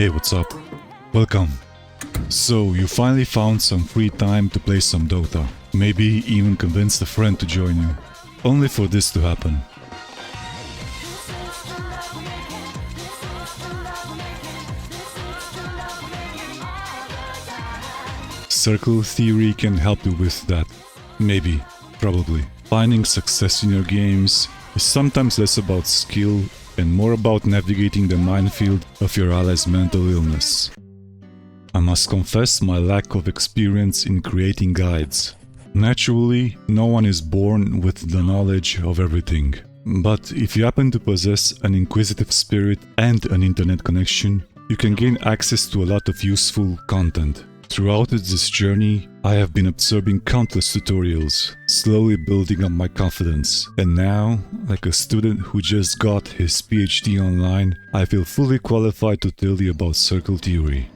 Hey, what's up? Welcome. So, you finally found some free time to play some Dota. Maybe even convinced a friend to join you. Only for this to happen. Circle theory can help you with that. Maybe. Probably. Finding success in your games is sometimes less about skill and more about navigating the minefield of your ally's mental illness. I must confess my lack of experience in creating guides. Naturally, no one is born with the knowledge of everything. But if you happen to possess an inquisitive spirit and an internet connection, you can gain access to a lot of useful content. Throughout this journey, I have been absorbing countless tutorials, slowly building up my confidence. And now, like a student who just got his PhD online, I feel fully qualified to tell you about circle theory.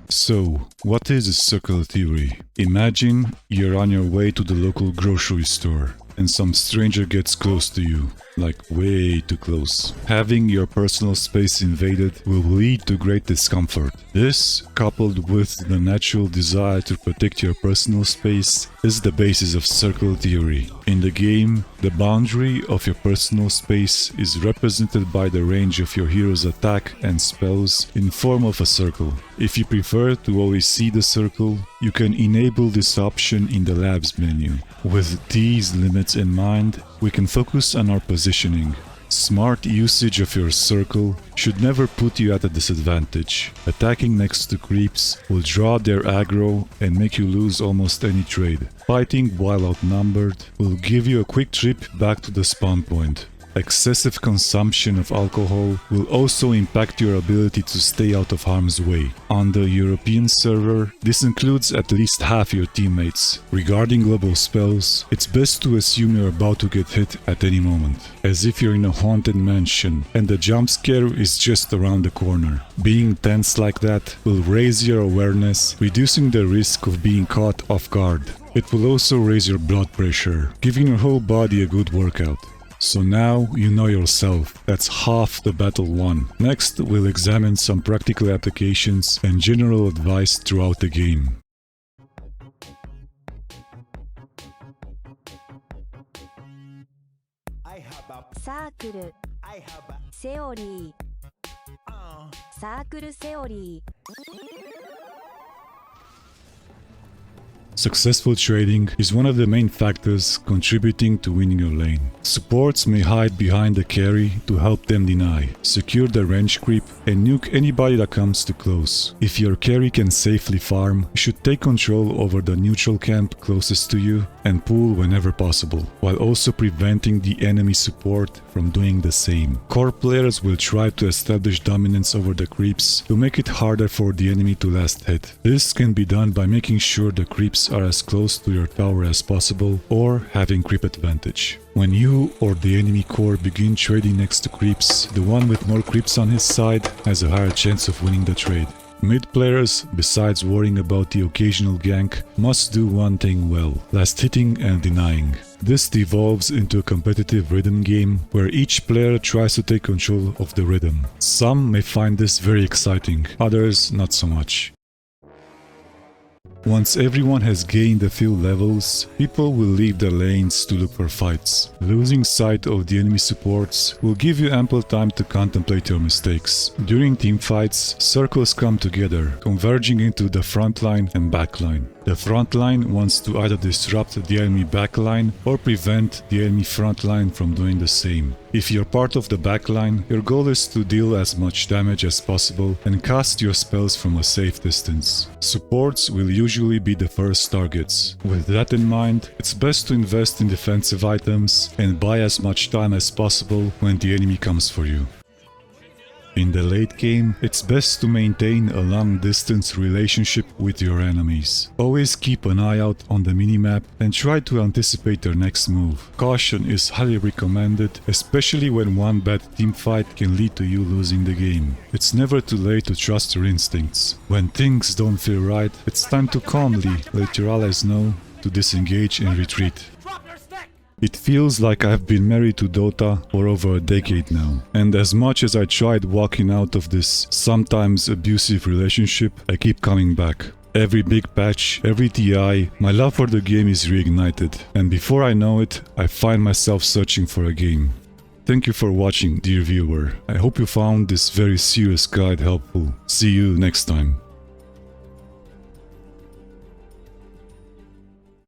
So, what is circle theory? Imagine you're on your way to the local grocery store and some stranger gets close to you, like way too close. Having your personal space invaded will lead to great discomfort. This, coupled with the natural desire to protect your personal space, is the basis of circle theory. In the game, the boundary of your personal space is represented by the range of your hero's attack and spells in form of a circle. If you prefer to always see the circle, you can enable this option in the labs menu. With these limits in mind, we can focus on our positioning. Smart usage of your circle should never put you at a disadvantage. Attacking next to creeps will draw their aggro and make you lose almost any trade. Fighting while outnumbered will give you a quick trip back to the spawn point. Excessive consumption of alcohol will also impact your ability to stay out of harm's way. On the European server, this includes at least half your teammates. Regarding global spells, it's best to assume you're about to get hit at any moment, as if you're in a haunted mansion and the jump scare is just around the corner. Being tense like that will raise your awareness, reducing the risk of being caught off guard. It will also raise your blood pressure, giving your whole body a good workout. So now you know yourself. That's half the battle won. Next, we'll examine some practical applications and general advice throughout the game. Circle theory. Circle theory. Successful trading is one of the main factors contributing to winning your lane. Supports may hide behind the carry to help them deny, secure the range creep, and nuke anybody that comes too close. If your carry can safely farm, you should take control over the neutral camp closest to you and pull whenever possible, while also preventing the enemy support from doing the same. Core players will try to establish dominance over the creeps to make it harder for the enemy to last hit. This can be done by making sure the creeps are as close to your tower as possible or having creep advantage. When you or the enemy core begin trading next to creeps, the one with more creeps on his side has a higher chance of winning the trade. Mid players, besides worrying about the occasional gank, must do one thing well: last hitting and denying. This devolves into a competitive rhythm game where each player tries to take control of the rhythm. Some may find this very exciting, others not so much. Once everyone has gained a few levels, people will leave their lanes to look for fights. Losing sight of the enemy supports will give you ample time to contemplate your mistakes. During teamfights, circles come together, converging into the front line and back line. The front line wants to either disrupt the enemy back line or prevent the enemy front line from doing the same. If you're part of the back line, your goal is to deal as much damage as possible and cast your spells from a safe distance. Supports will usually be the first targets. With that in mind, it's best to invest in defensive items and buy as much time as possible when the enemy comes for you. In the late game, it's best to maintain a long-distance relationship with your enemies. Always keep an eye out on the minimap and try to anticipate their next move. Caution is highly recommended, especially when one bad teamfight can lead to you losing the game. It's never too late to trust your instincts. When things don't feel right, it's time to calmly let your allies know to disengage and retreat. It feels like I've been married to Dota for over a decade now. And as much as I tried walking out of this sometimes abusive relationship, I keep coming back. Every big patch, every TI, my love for the game is reignited. And before I know it, I find myself searching for a game. Thank you for watching, dear viewer. I hope you found this very serious guide helpful. See you next time.